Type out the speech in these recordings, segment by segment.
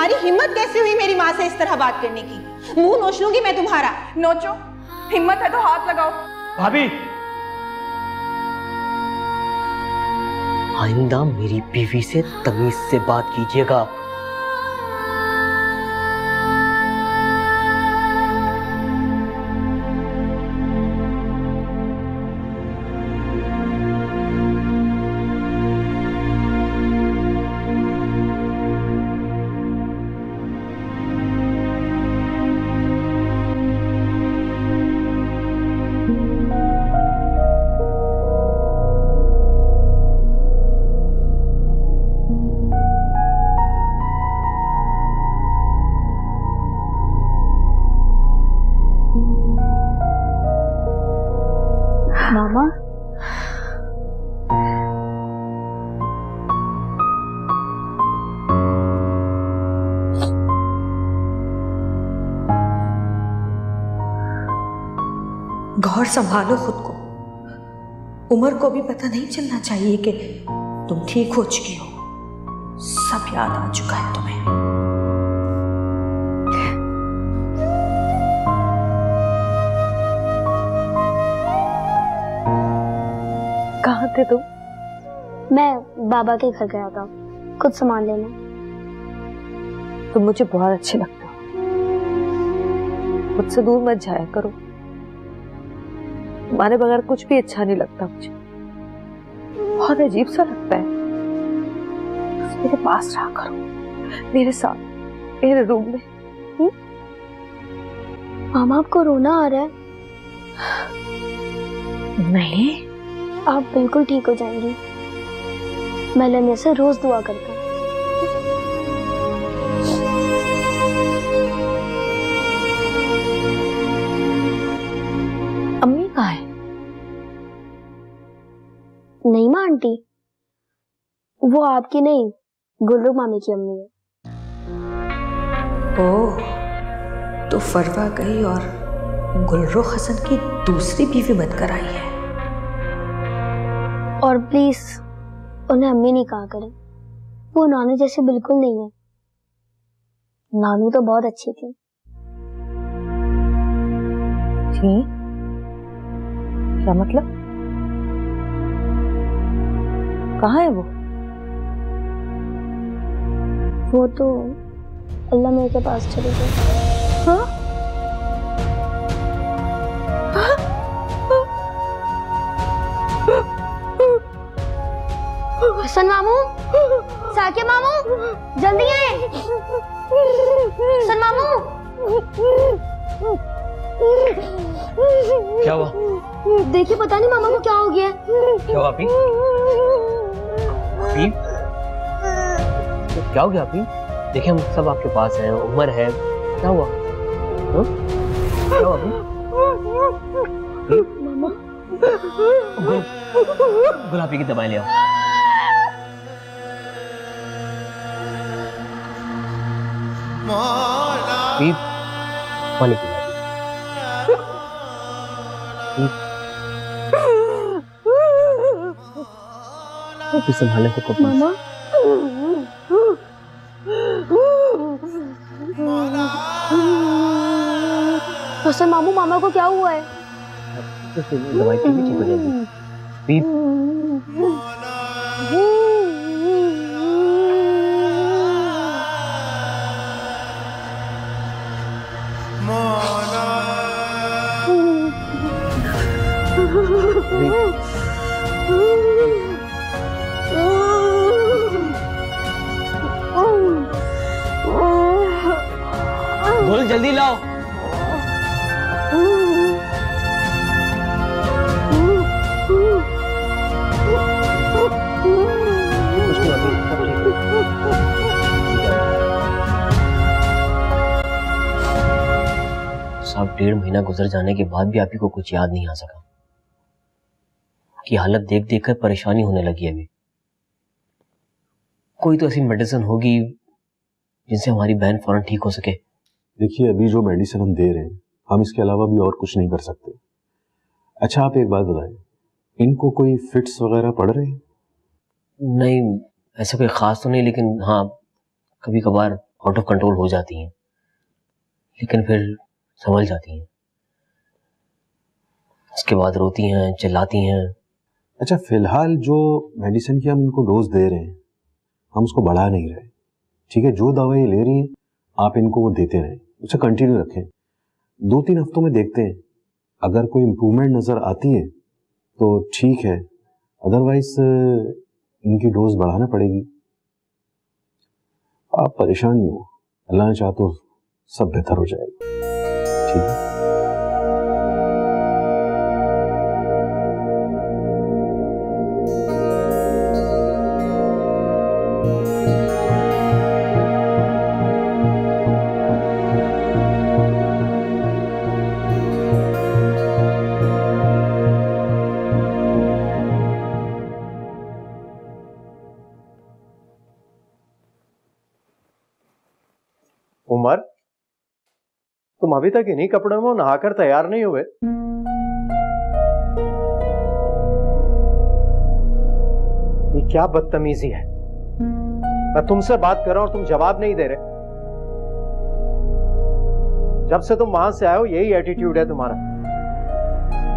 तुम्हारी हिम्मत कैसे हुई मेरी माँ से इस तरह बात करने की? मुंह नोच लूंगी मैं तुम्हारा। नोचो, हिम्मत है तो हाथ लगाओ। भाभी, आइंदा मेरी बीवी से तमीज से बात कीजिएगा। मामा, गौर संभालो खुद को। उमर को भी पता नहीं चलना चाहिए कि तुम ठीक हो चुकी हो। सब याद आ चुका है तुम्हें। कहाँ थे तुम? मैं बाबा के घर गया था कुछ सामान लेने। तुम मुझे बहुत अच्छे लगते हो, मुझसे दूर मत जाया करो। तुम्हारे बगैर कुछ भी अच्छा नहीं लगता मुझे, बहुत अजीब सा लगता है। बस मेरे पास रहा करो, मेरे साथ, मेरे रूम में। मामा, आपको रोना आ रहा है? नहीं, आप बिल्कुल ठीक हो जाएंगी। मैं लम्हे से रोज दुआ करता हूँ। अम्मी कहाँ है? नहीं माँ आंटी, वो आपकी नहीं, गुल्लू मामी की अम्मी है। ओह, तो फरवा गई और गुलरू हसन की दूसरी बीवी बनकर आई है। और प्लीज उन्हें अम्मी नहीं कहा करें, वो नानू जैसे बिल्कुल नहीं है। नानू तो बहुत अच्छी थी। क्या मतलब? कहाँ है वो? वो तो अल्लाह मेरे के पास चली गई। हाँ? हसन मामू, साकिया मामू, जल्दी आए। हसन मामू। क्या हुआ? देखिए, पता नहीं मामा को क्या हो गया। क्या हुआ? क्या हो गया अभी? देखिए हम सब आपके पास हैं, उमर है, क्या हुआ? हा? क्या हुआ अभी? मामा, गुलाबी की दवाई ले आओ। पानी पी। संभाले खुद को मामा। हसन मामू, मामा को क्या हुआ है? दवाई पी ठीक हो जाएगी। बोल जल्दी लाओ। साहब 1.5 महीना गुजर जाने के बाद भी आप ही को कुछ याद नहीं आ सका कि हालत देख देख कर परेशानी होने लगी। अभी कोई तो ऐसी मेडिसिन होगी जिनसे हमारी बहन फौरन ठीक हो सके। देखिए अभी जो मेडिसिन हम दे रहे हैं, हम इसके अलावा भी और कुछ नहीं कर सकते। अच्छा आप एक बात बताएं, इनको कोई फिट्स वगैरह पड़ रहे हैं? नहीं, ऐसा कोई खास तो नहीं, लेकिन हाँ कभी कभार आउट ऑफ कंट्रोल हो जाती हैं, लेकिन फिर संभल जाती हैं। इसके बाद रोती हैं, चिल्लाती हैं। अच्छा, फिलहाल जो मेडिसिन की हम इनको डोज दे रहे हैं, हम उसको बढ़ा नहीं रहे, ठीक है? जो दवाई ले रही हैं आप इनको वो देते रहें, उसे कंटिन्यू रखें। 2-3 हफ्तों में देखते हैं, अगर कोई इम्प्रूवमेंट नज़र आती है तो ठीक है, अदरवाइज इनकी डोज बढ़ाना पड़ेगी। आप परेशान नहीं हो, अल्लाह ने चाहा तो सब बेहतर हो जाएगा, ठीक है? उमर, तुम अभी तक इन्हीं कपड़ों में नहाकर तैयार नहीं हुए? ये क्या बदतमीजी है? मैं तुमसे बात कर रहा हूं और तुम जवाब नहीं दे रहे। जब से तुम वहां से आए हो यही एटीट्यूड है तुम्हारा।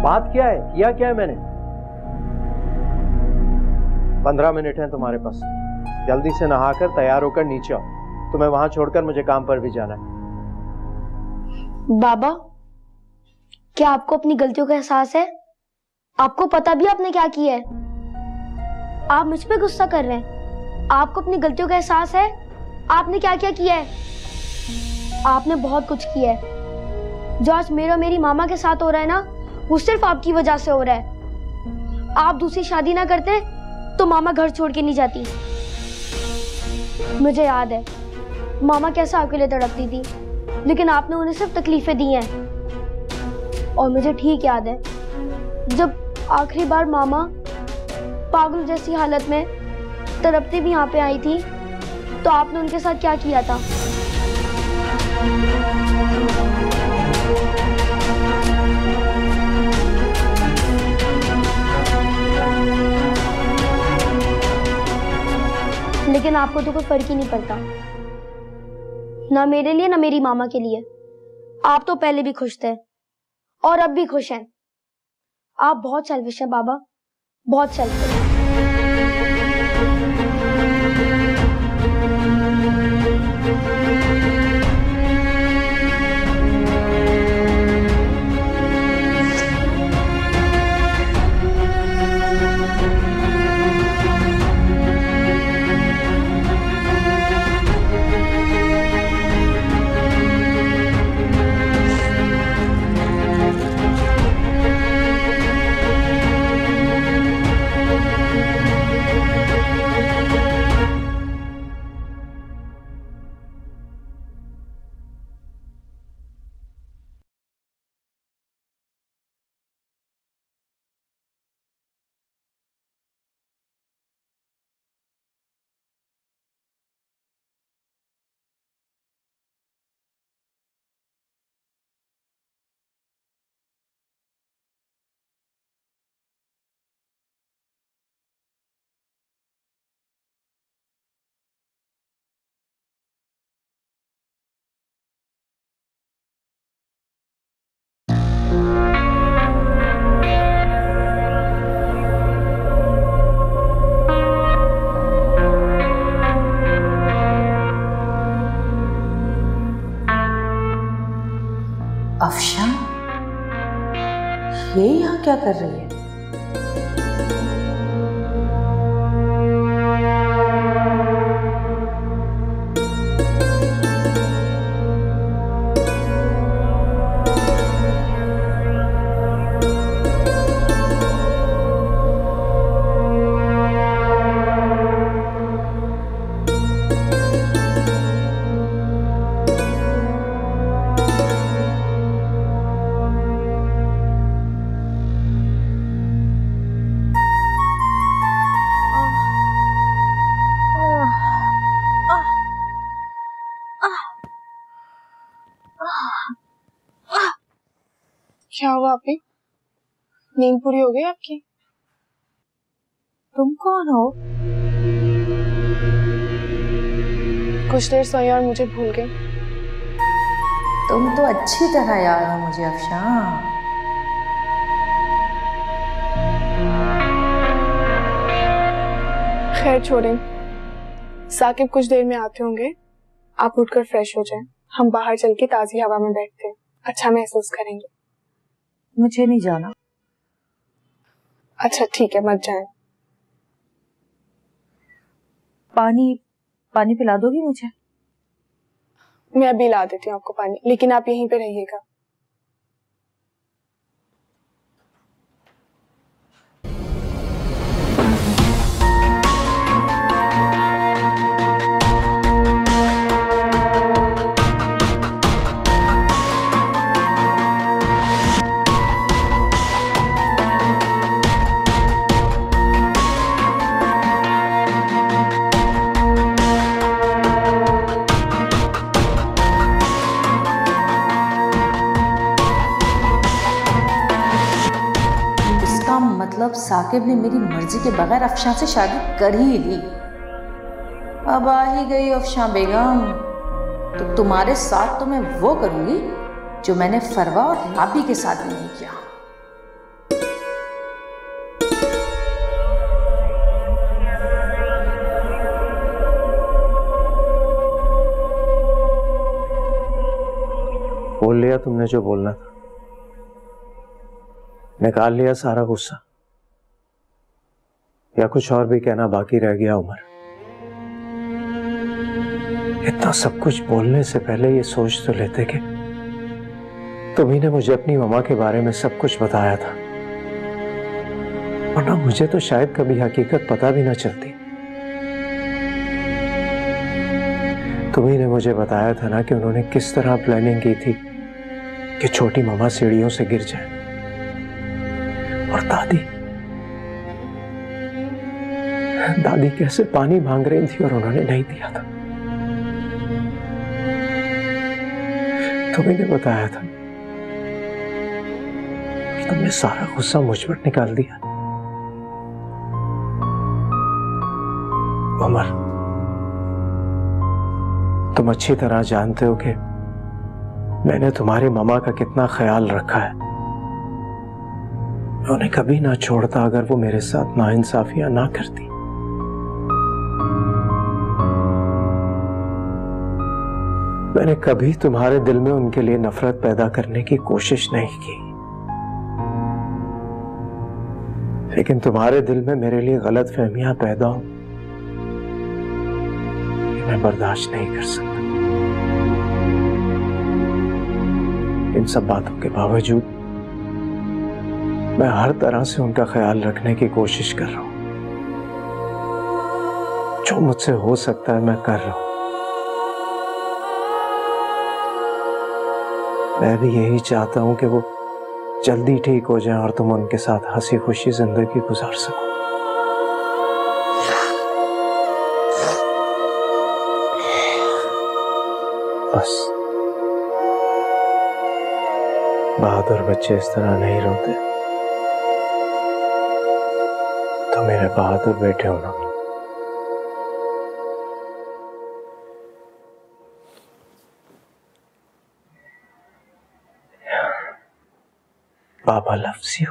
बात क्या है, किया क्या है मैंने? 15 मिनट हैं तुम्हारे पास, जल्दी से नहाकर तैयार होकर नीचे आओ। तुम्हें वहां छोड़कर मुझे काम पर भी जाना है। बाबा, क्या आपको अपनी गलतियों का एहसास है? आपको पता भी आपने क्या किया है? आप मुझ पे गुस्सा कर रहे हैं। आपको अपनी गलतियों का एहसास है? आपने क्या क्या किया है? आपने बहुत कुछ किया है। जो आज मेरा मेरी मामा के साथ हो रहा है ना, वो सिर्फ आपकी वजह से हो रहा है। आप दूसरी शादी ना करते तो मामा घर छोड़ के नहीं जाती। मुझे याद है मामा कैसे आपके लिए तड़पती थी, लेकिन आपने उन्हें सिर्फ तकलीफें दी हैं। और मुझे ठीक याद है जब आखिरी बार मामा पागल जैसी हालत में तड़पती भी यहाँ पे आई थी, तो आपने उनके साथ क्या किया था? लेकिन आपको तो कोई फर्क ही नहीं पड़ता, ना मेरे लिए ना मेरी मामा के लिए। आप तो पहले भी खुश थे और अब भी खुश हैं। आप बहुत सेल्फिश हैं बाबा, बहुत सेल्फिश। अफशा, ये यहाँ क्या कर रही है? क्या हुआ आपकी? नींद पूरी हो गई आपकी? तुम कौन हो? कुछ देर सोई और मुझे भूल गई। तुम तो अच्छी तरह याद हो मुझे अफशान। खैर छोड़ें, साकिब कुछ देर में आते होंगे, आप उठकर फ्रेश हो जाएं। हम बाहर चल के ताजी हवा में बैठते हैं, अच्छा महसूस करेंगे। मुझे नहीं जाना। अच्छा ठीक है, मत जाएं। पानी पिला दोगी मुझे? मैं अभी ला देती हूँ आपको पानी, लेकिन आप यहीं पे रहिएगा। मतलब साकिब ने मेरी मर्जी के बगैर अफशान से शादी कर ही ली। अब आ ही गई अफशान बेगम, तो तुम्हारे साथ तो मैं वो करूंगी जो मैंने फरवा और राबी के साथ नहीं किया। बोल लिया तुमने जो बोलना था, निकाल लिया सारा गुस्सा, या कुछ और भी कहना बाकी रह गया उमर? इतना सब कुछ बोलने से पहले ये सोच तो लेते कि तुम्ही ने मुझे अपनी मम्मा के बारे में सब कुछ बताया था, वरना मुझे तो शायद कभी हकीकत पता भी ना चलती। तुम्ही ने मुझे बताया था ना कि उन्होंने किस तरह प्लानिंग की थी कि छोटी मम्मा सीढ़ियों से गिर जाए, और दादी कैसे पानी मांग रही थी और उन्होंने नहीं दिया था। तुम्ही ने बताया था, तुमने सारा गुस्सा मुझ पर निकाल दिया। उमर, तुम अच्छी तरह जानते हो कि मैंने तुम्हारी मामा का कितना ख्याल रखा है। मैं उन्हें कभी ना छोड़ता अगर वो मेरे साथ नाइंसाफियां ना करती। मैंने कभी तुम्हारे दिल में उनके लिए नफरत पैदा करने की कोशिश नहीं की, लेकिन तुम्हारे दिल में मेरे लिए गलत फहमियां पैदा हो, मैं बर्दाश्त नहीं कर सकता। इन सब बातों के बावजूद मैं हर तरह से उनका ख्याल रखने की कोशिश कर रहा हूं। जो मुझसे हो सकता है मैं कर रहा हूं। मैं भी यही चाहता हूं कि वो जल्दी ठीक हो जाएं और तुम उनके साथ हंसी खुशी जिंदगी गुजार सको। बस बहादुर बच्चे इस तरह नहीं रोते। तो मेरे बहादुर बेटे हो ना। बाबा लव्स यू।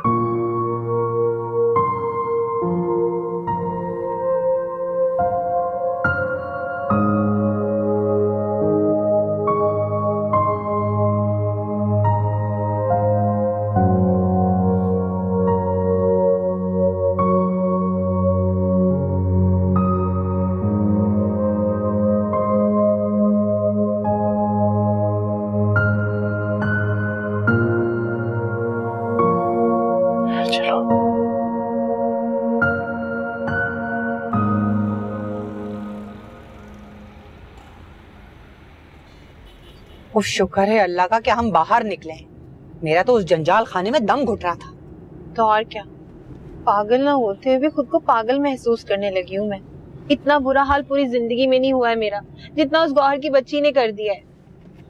वो शुक्र है अल्लाह का कि हम बाहर निकले। मेरा तो उस जंजाल खाने में दम घुट रहा था। तो और क्या, पागल ना होते हुए भी खुद को पागल महसूस करने लगी हूँ मैं। इतना बुरा हाल पूरी जिंदगी में नहीं हुआ है मेरा जितना उस गौहर की बच्ची ने कर दिया है।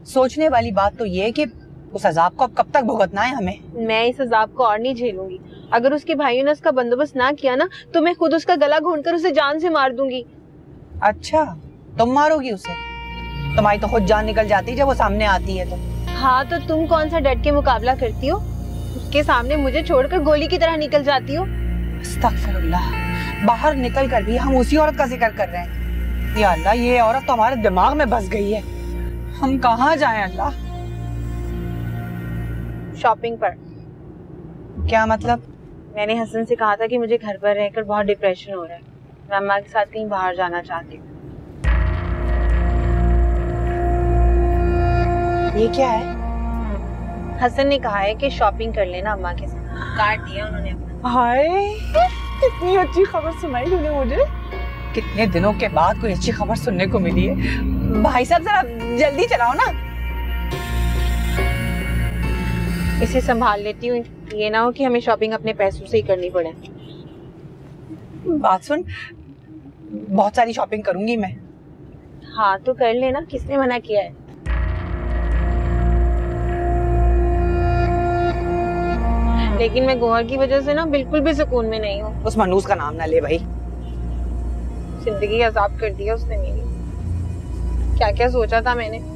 सोचने वाली बात तो ये है कि उस अजाब को अब कब तक भुगतना है हमें। मैं इस अजाब को और नहीं झेलूंगी। अगर उसके भाइयों ने उसका बंदोबस्त ना किया ना तो मैं खुद उसका गला घोंटकर उसे जान से मार दूंगी। अच्छा, तुम मारोगी उसे? तुम्हारी तो खुद जान निकल जाती है जब वो सामने आती है तो। हाँ तो तुम कौन सा डट के मुकाबला करती हो? उसके सामने मुझे छोड़कर गोली की तरह निकल जाती हो। अस्तगफिरुल्लाह, बाहर निकल कर भी हम उसी औरत का जिक्र कर रहे हैं। या अल्लाह, ये औरत तो हमारे दिमाग में बस गई है। हम कहाँ जाएं अल्लाह? शॉपिंग पर। क्या मतलब? मैंने हसन से कहा था कि मुझे घर पर रहकर बहुत डिप्रेशन हो रहा है, मैं अम्मा के साथ कहीं बाहर जाना चाहती हूँ। ये क्या है? हसन ने कहा है कि शॉपिंग कर लेना अम्मा के साथ। कार्ड दिया उन्होंने अपना। हाय, कितनी अच्छी खबर सुनाई तूने मुझे। कितने दिनों के बाद कोई अच्छी खबर सुनने को मिली है। भाई साहब जरा जल्दी चलाओ ना। इसे संभाल लेती हूँ, ये ना हो कि हमें शॉपिंग अपने पैसों से ही करनी पड़े। बात सुन, बहुत सारी शॉपिंग करूंगी मैं। हाँ तो कर लेना, किसने मना किया है? लेकिन मैं गोहर की वजह से ना बिल्कुल भी सुकून में नहीं हूँ। उस मनूस का नाम ना ले भाई। जिंदगी अजाब कर दिया उसने मेरी। क्या क्या सोचा था मैंने।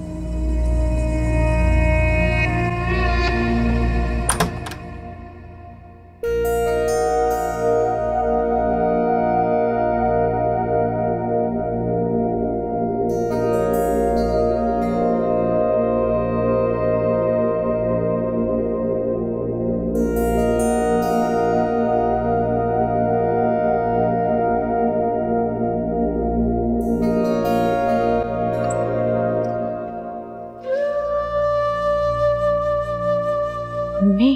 मम्मी,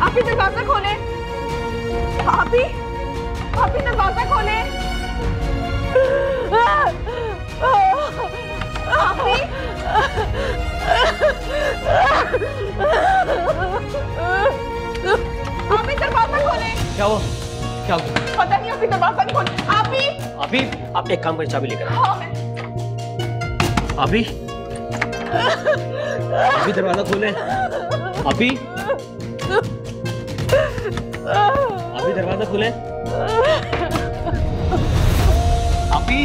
आप ही दरवाजा खोले। आप ही दरवाजा खोले। आप ही दरवाजा खोले। क्या हुआ? क्या हुआ? पता नहीं, आप ही दरवाजा नहीं खोले। आप एक काम करें, चाबी लेकर आओ। हाँ, अभी दरवाजा खोले। अभी दरवाजा खोले। अभी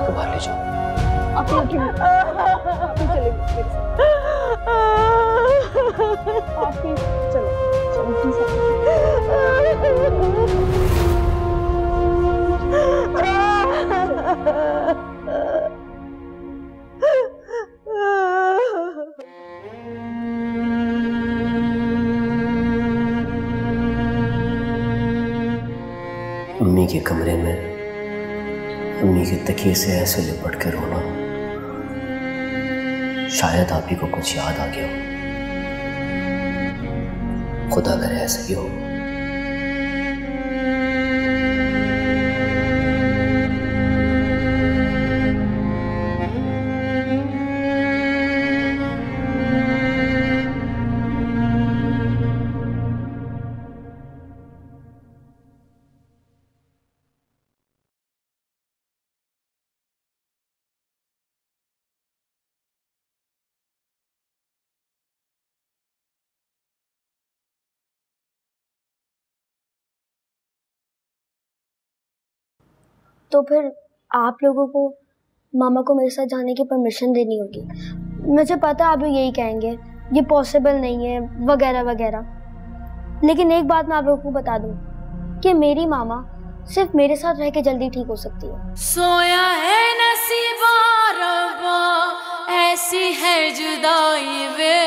बाहर ले जाओ। आप चले अम्मी के कमरे में अम्मी के तकिए से ऐसे लिपट कर रोना, शायद आप ही को कुछ याद आ गया हो। खुदा करे ऐसा ही हो। तो फिर आप लोगों को मामा को मेरे साथ जाने की परमिशन देनी होगी। मुझे पता है आप लोग यही कहेंगे ये पॉसिबल नहीं है वगैरह वगैरह, लेकिन एक बात मैं आप लोगों को बता दूं कि मेरी मामा सिर्फ मेरे साथ रह के जल्दी ठीक हो सकती है। सोया है नसीबा रब्बा ऐसी है जुदाई वे,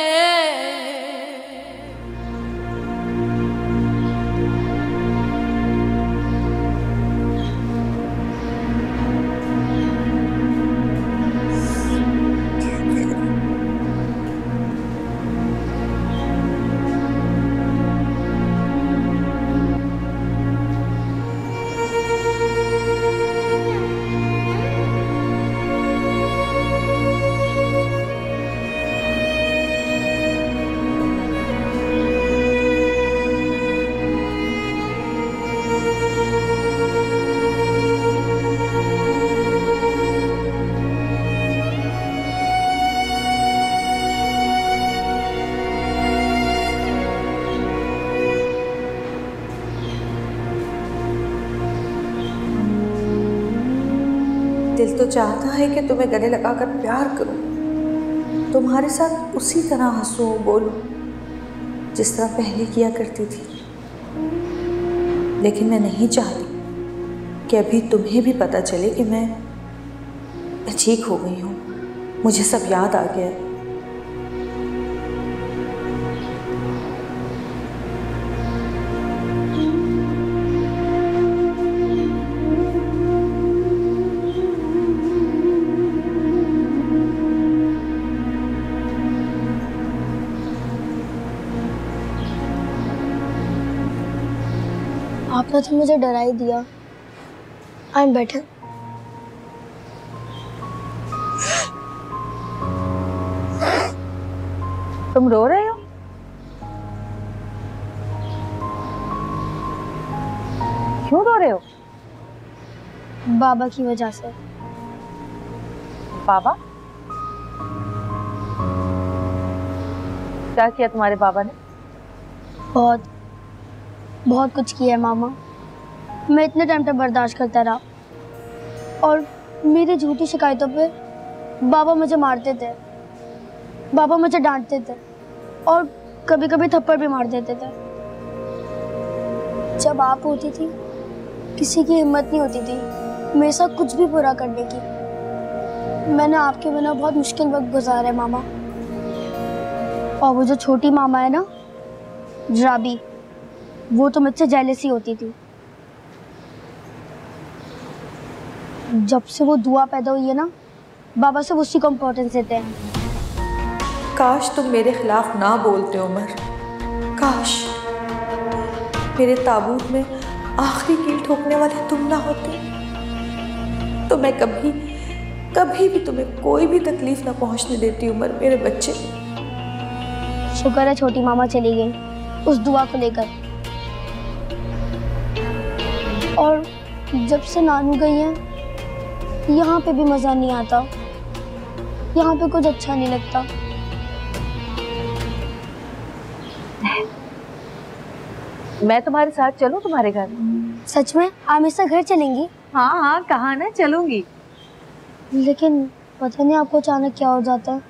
दिल तो चाहता है कि तुम्हें गले लगाकर प्यार करूं, तुम्हारे साथ उसी तरह हंसूं बोलूं जिस तरह पहले किया करती थी, लेकिन मैं नहीं चाहती कि अभी तुम्हें भी पता चले कि मैं ठीक हो गई हूँ, मुझे सब याद आ गया। आपने तो मुझे डरा ही दिया। I am better. तुम रो रहे हो? क्यों रो रहे हो? बाबा की वजह से। बाबा? क्या किया तुम्हारे बाबा ने? बहुत बहुत कुछ किया है मामा। मैं इतने टाइम तक बर्दाश्त करता रहा और मेरी झूठी शिकायतों पे बाबा मुझे मारते थे, बाबा मुझे डांटते थे और कभी कभी थप्पड़ भी मार देते थे। जब आप होती थी किसी की हिम्मत नहीं होती थी मेरे साथ कुछ भी बुरा करने की। मैंने आपके बिना बहुत मुश्किल वक्त गुजारा है मामा। और वो जो छोटी मामा है ना राबी, वो तो मुझसे जेलसी होती थी। जब से वो दुआ पैदा हुई है ना बाबा से उसी को इम्पोर्टेंस देते हैं। काश तुम मेरे खिलाफ ना बोलते उमर, काश मेरे ताबूत में आखिरी कील ठोकने वाले तुम ना होते तो मैं कभी कभी भी तुम्हें कोई भी तकलीफ ना पहुंचने देती उमर मेरे बच्चे। शुक्र है छोटी मामा चली गई उस दुआ को लेकर। और जब से नानू गई है यहाँ पे भी मजा नहीं आता, यहाँ पे कुछ अच्छा नहीं लगता। मैं तुम्हारे साथ चलूं तुम्हारे घर? सच में आप मेरे साथ घर चलेंगी? हाँ हाँ, कहा ना चलूंगी। लेकिन पता नहीं आपको अचानक क्या हो जाता है,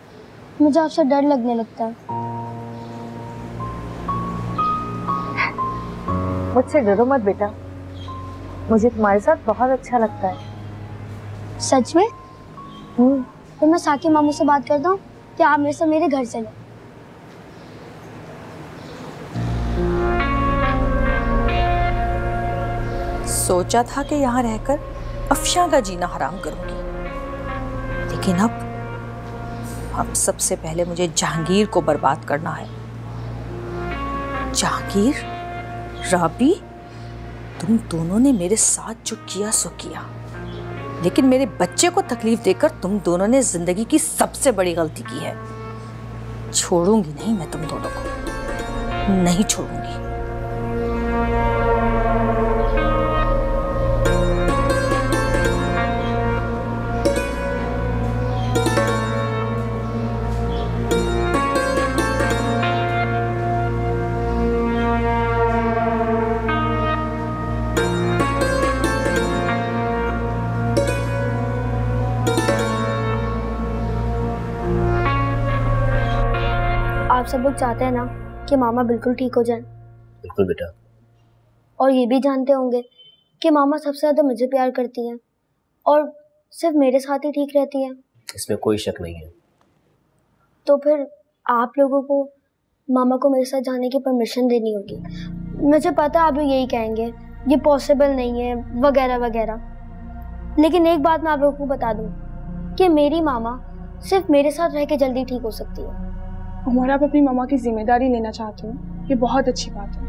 मुझे आपसे डर लगने लगता है। मुझसे डरो मत बेटा, मुझे तुम्हारे साथ बहुत अच्छा लगता है। सच में? तो मैं साकिब मामू से बात करता हूँ कि आप मेरे साथ मेरे घर चले। सोचा था कि यहाँ रहकर अफशा का जीना हराम करूंगी, लेकिन अब सबसे पहले मुझे जहांगीर को बर्बाद करना है। जहांगीर, राबी, तुम दोनों ने मेरे साथ जो किया सो किया, लेकिन मेरे बच्चे को तकलीफ देकर तुम दोनों ने जिंदगी की सबसे बड़ी गलती की है। छोड़ूंगी नहीं मैं तुम दोनों को, नहीं छोड़ूंगी। आप सब लोग चाहते हैं ना कि मामा बिल्कुल ठीक हो जाएं। बिल्कुल बेटा। और ये भी जानते होंगे कि मामा सबसे ज्यादा मुझे प्यार करती हैं और सिर्फ मेरे साथ ही ठीक रहती हैं। इसमें कोई शक नहीं है। तो फिर आप लोगों को मामा को मेरे साथ जाने की परमिशन देनी होगी। मुझे पता है आप लोग यही कहेंगे ये पॉसिबल नहीं है वगैरह वगैरह, लेकिन एक बात मैं आप लोगों को बता दूं कि मेरी मामा सिर्फ मेरे साथ रह के जल्दी ठीक हो सकती है। उमर, आप अपनी मामा की जिम्मेदारी लेना चाहते हो, ये बहुत अच्छी बात है,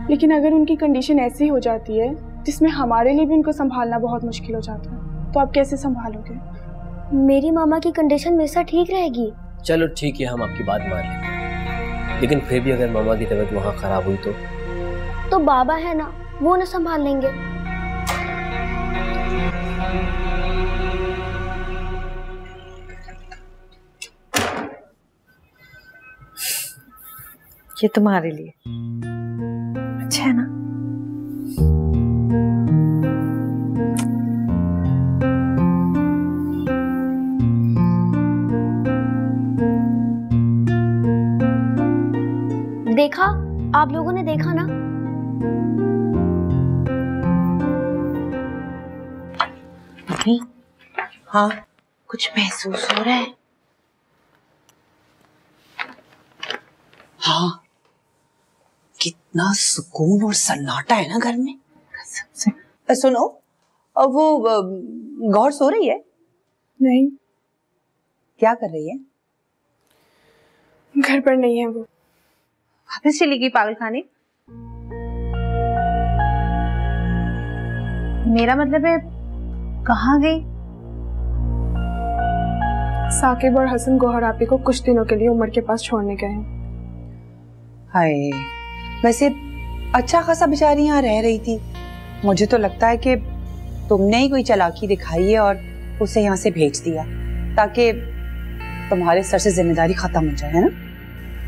लेकिन अगर उनकी कंडीशन ऐसी हो जाती है जिसमें हमारे लिए भी उनको संभालना बहुत मुश्किल हो जाता है, तो आप कैसे संभालोगे? मेरी मामा की कंडीशन मेरे साथ ठीक रहेगी। चलो ठीक है, हम आपकी बात मान लेंगे, लेकिन फिर भी अगर मामा की तबीयत वहाँ खराब हुई तो बाबा है ना, वो उन्हें संभाल लेंगे। ये तुम्हारे लिए अच्छा है ना? देखा, आप लोगों ने देखा ना? हाँ, कुछ महसूस हो रहा है? हाँ, कितना सुकून और सन्नाटा है ना घर में, कसम से। सुनो, अब वो गौर सो रही है? नहीं। क्या कर रही है? घर पर नहीं है वो। वापस चली गई पागल खाने? मेरा मतलब है कहाँ गई? साकिब और हसन गौहर आपी को कुछ दिनों के लिए उमर के पास छोड़ने गए हैं। हाय, वैसे अच्छा खासा बेचारी यहाँ रह रही थी। मुझे तो लगता है कि तुमने ही कोई चालाकी दिखाई है और उसे यहाँ से भेज दिया ताकि तुम्हारे सर से जिम्मेदारी खत्म हो जाए, है ना?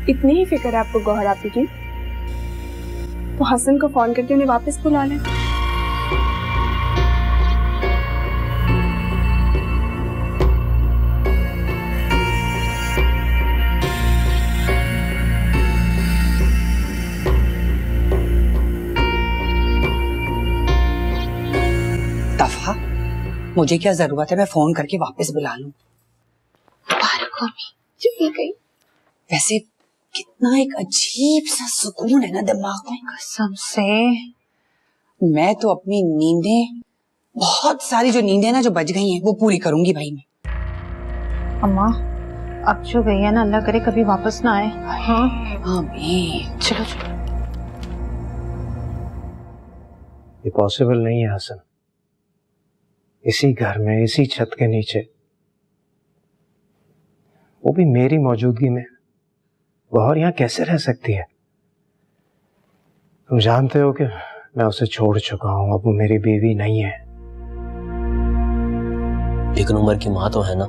इतनी ही फिक्र है आपको गौहर आपी की? तो हसन को फोन करके उन्हें वापस बुला लें। तफा, मुझे क्या जरूरत है मैं फोन करके वापस बुला लूं? चली गई। वैसे कितना एक अजीब सा सुकून है ना दिमाग में, कसम से। मैं तो अपनी नींदें, बहुत सारी जो नींदें ना जो बच गई हैं वो पूरी करूंगी भाई मैं। अम्मा, अब जो गई है ना, अल्लाह करे कभी वापस ना आए। हाँ आमीन। चलो चलो। ये पॉसिबल नहीं है हसन, इसी घर में, इसी छत के नीचे, वो भी मेरी मौजूदगी में। गौहर यहाँ कैसे रह सकती है? तुम जानते हो कि मैं उसे छोड़ चुका हूं, अब वो मेरी बीवी नहीं है। लेकिन उमर की माँ तो है ना,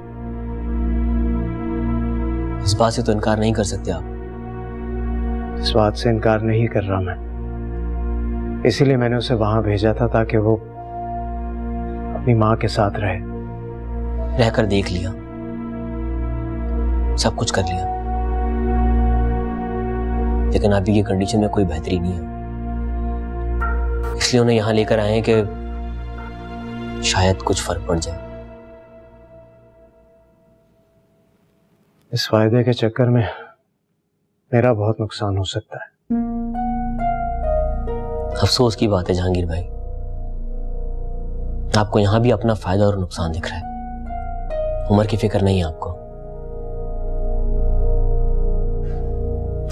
इस बात से तो इनकार नहीं कर सकते आप। इस बात से इनकार नहीं कर रहा मैं, इसीलिए मैंने उसे वहां भेजा था ताकि वो अपनी माँ के साथ रहे। रहकर देख लिया, सब कुछ कर लिया, लेकिन अभी की कंडीशन में कोई बेहतरी नहीं है। इसलिए उन्हें यहां लेकर आए हैं कि शायद कुछ फर्क पड़ जाए। इस वायदे के चक्कर में मेरा बहुत नुकसान हो सकता है। अफसोस की बात है जहांगीर भाई, आपको यहां भी अपना फायदा और नुकसान दिख रहा है। उम्र की फिक्र नहीं है आपको।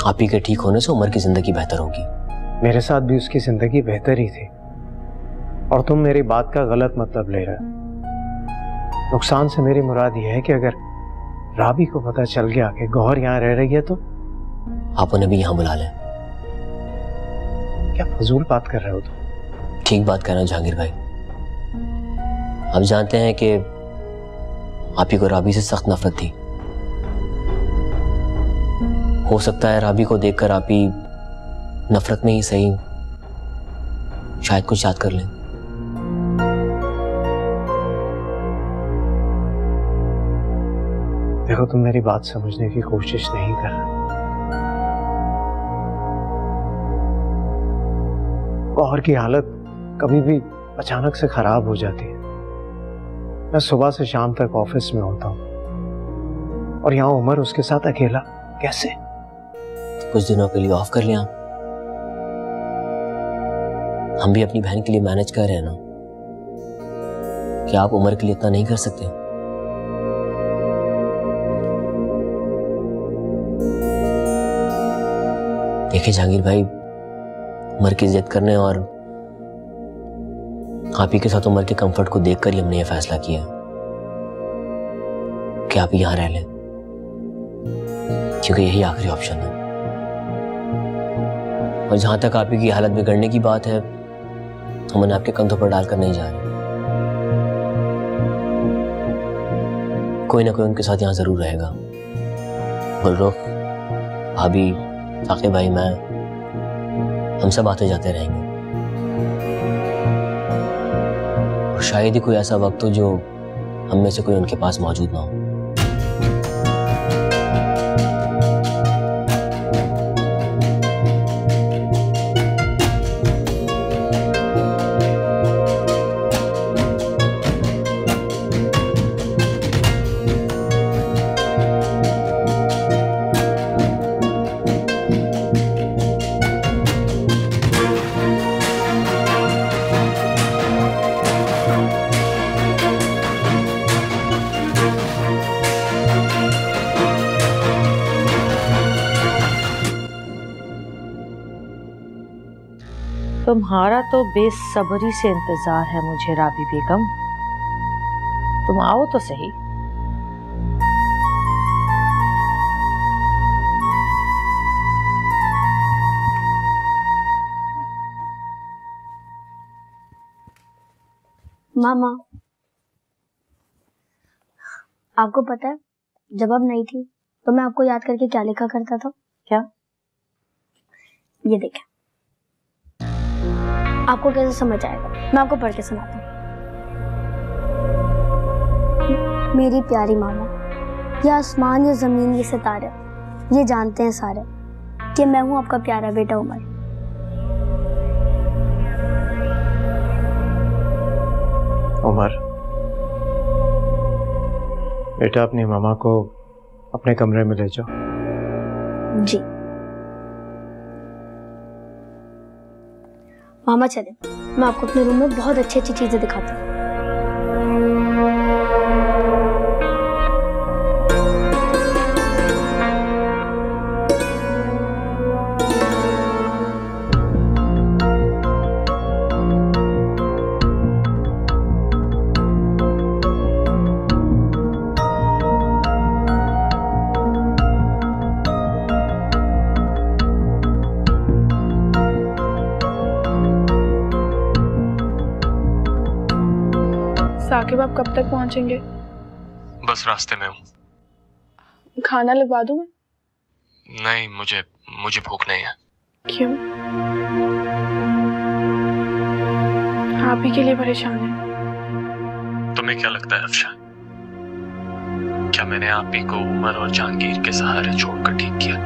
आप ही के ठीक होने से उम्र की जिंदगी बेहतर होगी। मेरे साथ भी उसकी जिंदगी बेहतर ही थी, और तुम मेरी बात का गलत मतलब ले रहे हो। नुकसान से मेरी मुराद यह है कि अगर राबी को पता चल गया कि गौहर यहाँ रह रही है तो आप उन्हें भी यहां बुला लें। क्या फजूल बात कर रहे हो तुम? ठीक बात कह रहे हो जहांगीर भाई। आप जानते हैं कि आप ही को राबी से सख्त नफरत थी। हो सकता है राबी को देखकर आप ही नफरत में ही सही शायद कुछ याद कर लें। देखो, तुम मेरी बात समझने की कोशिश नहीं कर रहे। गौहर की हालत कभी भी अचानक से खराब हो जाती है। मैं सुबह से शाम तक ऑफिस में होता हूँ, और यहाँ उमर उसके साथ अकेला कैसे? तो कुछ दिनों के लिए ऑफ कर लिया। हम भी अपनी बहन के लिए मैनेज कर रहे हैं ना। क्या आप उमर के लिए इतना नहीं कर सकते? देखिए जहांगीर भाई, उमर की इज्जत करने और आप ही के साथ उमर के कंफर्ट को देखकर ही हमने यह फैसला किया कि आप यहां रह लें, क्योंकि यही आखिरी ऑप्शन है। और जहां तक आप ही की हालत बिगड़ने की बात है, हम उन्हें आपके कंधों पर डालकर नहीं जा रहे। कोई ना कोई उनके साथ यहां जरूर रहेगा। गुलरुख, भाभी, साकिब भाई, मैं, हम सब आते जाते रहेंगे। और शायद ही कोई ऐसा वक्त हो जो हम में से कोई उनके पास मौजूद ना हो। तुम्हारा तो बेसब्री से इंतजार है मुझे राबी बेगम। तुम आओ तो सही। मामा, आपको पता है जब आप नहीं थी तो मैं आपको याद करके क्या लिखा करता था? क्या? ये देखें, आपको कैसे समझ आएगा? मैं आपको पढ़ के सुनाता हूँ। मेरी प्यारी मामा, ये आसमान, ये जमीन, ये सितारे, ये जानते हैं सारे कि मैं हूँ आपका प्यारा बेटा उमर। उमर, बेटा अपनी मामा को अपने कमरे में ले जाओ। जी मामा, चले, मैं आपको अपने रूम में बहुत अच्छी अच्छी चीजें दिखाता हूँ। साकिब, आप कब तक पहुंचेंगे? बस रास्ते में हूँ। खाना लगवा दूं मैं? नहीं, मुझे भूख नहीं है। क्यों? आप ही के लिए परेशान है। तुम्हें क्या लगता है अफशान, क्या मैंने आप ही को उमर और जहांगीर के सहारे छोड़कर ठीक किया?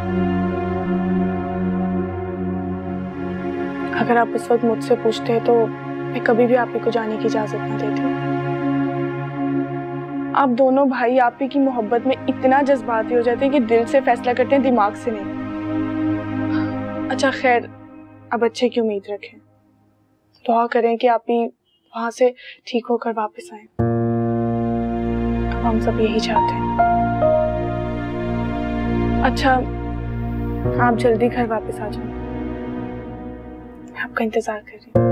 अगर आप इस वक्त मुझसे पूछते हैं तो मैं कभी भी आप ही को जाने की इजाजत ना देती। आप दोनों भाई आप ही की मोहब्बत में इतना जज्बाती हो जाते हैं कि दिल से फैसला करते हैं, दिमाग से नहीं। अच्छा खैर, अब अच्छे की उम्मीद रखें, दुआ करें कि आप ही वहां से ठीक होकर वापस आए। अब हम सब यही चाहते हैं। अच्छा, आप जल्दी घर वापस आ जाएं, मैं आपका इंतजार कर रही हूँ।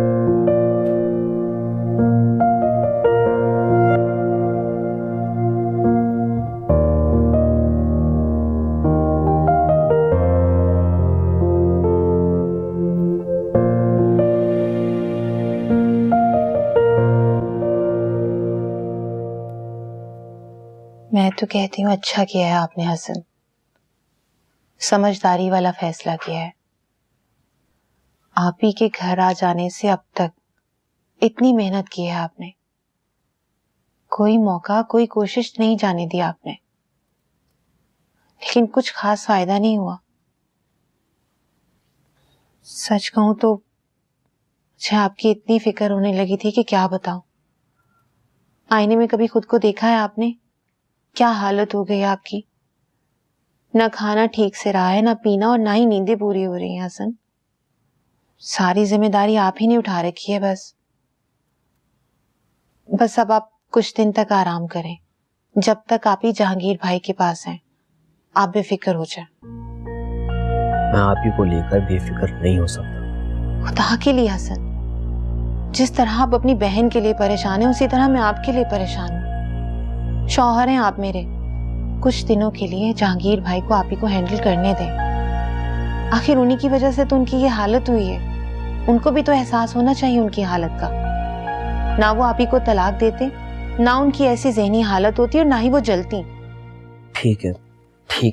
मैं तो कहती हूँ अच्छा किया है आपने हसन, समझदारी वाला फैसला किया है। आप ही के घर आ जाने से अब तक इतनी मेहनत की है आपने, कोई मौका कोई कोशिश नहीं जाने दी आपने, लेकिन कुछ खास फायदा नहीं हुआ। सच कहूं तो मुझे आपकी इतनी फिक्र होने लगी थी कि क्या बताऊं। आईने में कभी खुद को देखा है आपने? क्या हालत हो गई आपकी। ना खाना ठीक से रहा है, ना पीना, और ना ही नींदें पूरी हो रही हैं हसन। सारी जिम्मेदारी आप ही ने उठा रखी है। बस अब आप कुछ दिन तक आराम करें, जब तक आप ही जहांगीर भाई के पास हैं। आप बेफिक्र हो जाए। मैं आप ही को लेकर बेफिक्र नहीं हो सकता। खुदा के लिए हसन, जिस तरह आप अपनी बहन के लिए परेशान हैं, उसी तरह मैं आपके लिए परेशान हूँ। शौहर हैं आप मेरे, कुछ दिनों के लिए जहांगीर भाई को आप ही को हैंडल करने दें। आखिर उन्हीं की वजह से तो उनकी ये हालत हुई है। उनको भी तो एहसास होना चाहिए उनकी हालत का। ना वो आप ही को तलाक देते, ना उनकी ऐसी ज़हनी हालत होती और ना ही वो जलती। ठीक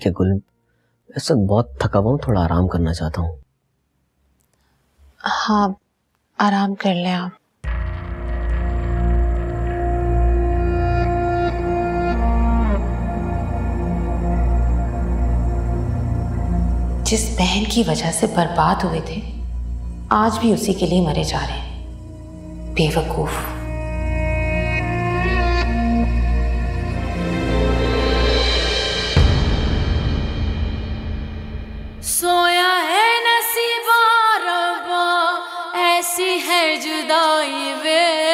है गुल, इस वक्त बहुत थका हुआ हूँ, थोड़ा आराम करना चाहता हूँ। हाँ, आराम कर लें आप। जिस बहन की वजह से बर्बाद हुए थे, आज भी उसी के लिए मरे जा रहे हैं। बेवकूफ। सोया है नसीबा रब्बा, ऐसी है जुदाई वे